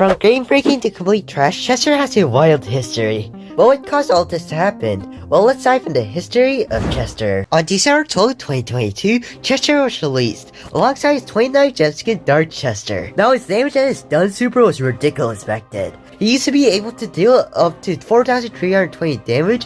From game-breaking to complete trash, Chester has a wild history. But what caused all this to happen? Well, let's dive into the history of Chester. On December 12, 2022, Chester was released, alongside his 29 gem skin Dark Chester. Now his damage and his stun super was ridiculous back then. He used to be able to deal up to 4,320 damage,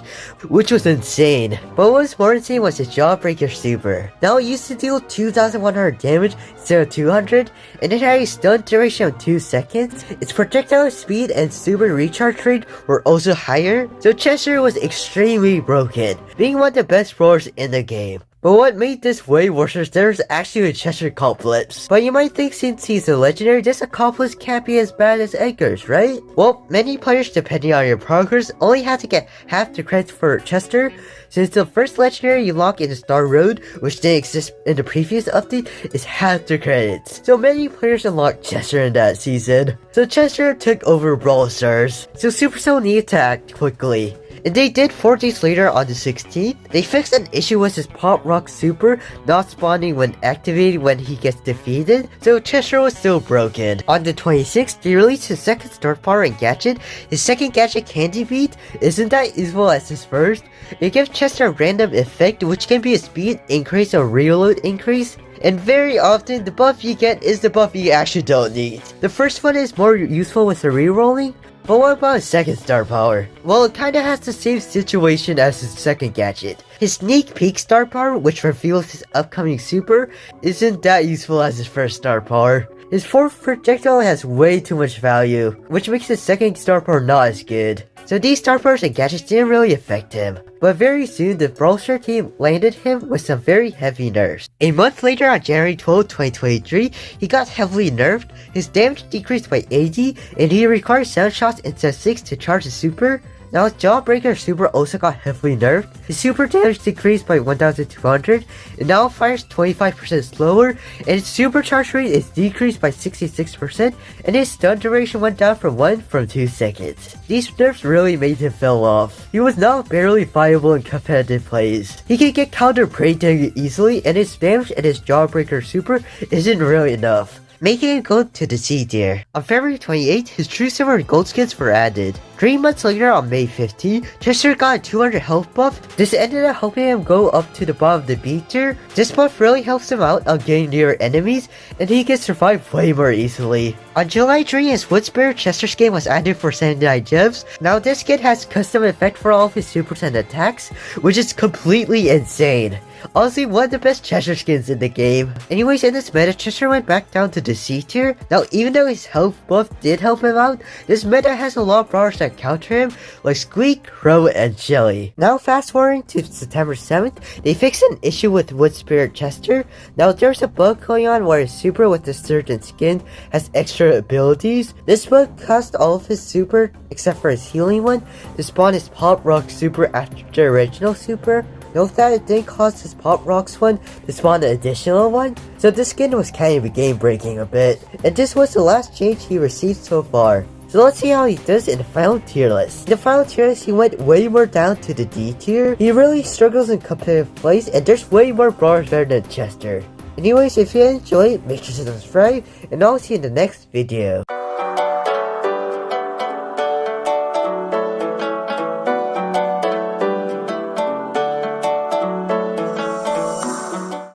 which was insane. But what was more insane was his Jawbreaker super. Now it used to deal 2,100 damage instead of 200, and it had a stun duration of 2 seconds. Its projectile speed and super recharge rate were also higher, so Chester was extremely broken, being one of the best brawlers in the game. But what made this way worse is there's actually a Chester called Blips. But you might think since he's a legendary, this accomplice can't be as bad as Edgar's, right? Well, many players, depending on your progress, only have to get half the credits for Chester, since the first legendary you lock in the Star Road, which didn't exist in the previous update, is half the credits. So many players unlocked Chester in that season. So Chester took over Brawl Stars, so Supercell needed to act quickly. And they did 4 days later on the 16th. They fixed an issue with his Pop Rock super not spawning when activated when he gets defeated, so Chester was still broken. On the 26th, they released his second star power and gadget. His second gadget, Candy Beat, isn't that useful as his first. It gives Chester a random effect which can be a speed increase or reload increase. And very often, the buff you get is the buff you actually don't need. The first one is more useful with the rerolling. But what about his second star power? Well, it kinda has the same situation as his second gadget. His sneak peek star power, which reveals his upcoming super, isn't that useful as his first star power. His fourth projectile has way too much value, which makes his second star power not as good. So these star powers and gadgets didn't really affect him. But very soon, the Brawl Stars team landed him with some very heavy nerfs. A month later, on January 12, 2023, he got heavily nerfed, his damage decreased by 80, and he required 7 shots instead of 6 to charge his super. Now his Jawbreaker super also got heavily nerfed. His super damage decreased by 1,200, and now fires 25% slower, and his supercharge rate is decreased by 66%, and his stun duration went down from 2 seconds. These nerfs really made him fell off. He was now barely viable in competitive plays. He could get counter prey dagger easily, and his damage and his Jawbreaker super isn't really enough, making him go to the C tier. On February 28th, his True Silver and Gold skins were added. 3 months later, on May 15th, Chester got a 200 health buff. This ended up helping him go up to the bottom of the B tier. This buff really helps him out on getting near enemies, and he can survive way more easily. On July 3, his Wood Spirit Chester skin was added for 79 gems. Now this skin has custom effect for all of his supers and attacks, which is completely insane. Honestly, one of the best Chester skins in the game. Anyways, in this meta, Chester went back down to the C tier. Now, even though his health buff did help him out, this meta has a lot of brawlers that counter him, like Squeak, Crow, and Shelly. Now, fast forwarding to September 7th, they fixed an issue with Wood Spirit Chester. Now, there's a bug going on where his super with a certain skin has extra abilities. This bug caused all of his super, except for his healing one, to spawn his Pop Rock super after the original super. Note that it didn't cause his Pop Rocks one to spawn an additional one, so this skin was kind of game breaking a bit, and this was the last change he received so far. So let's see how he does in the final tier list. In the final tier list, he went way more down to the D tier. He really struggles in competitive plays, and there's way more brawlers better than Chester. Anyways, if you enjoyed, make sure to subscribe, and I'll see you in the next video.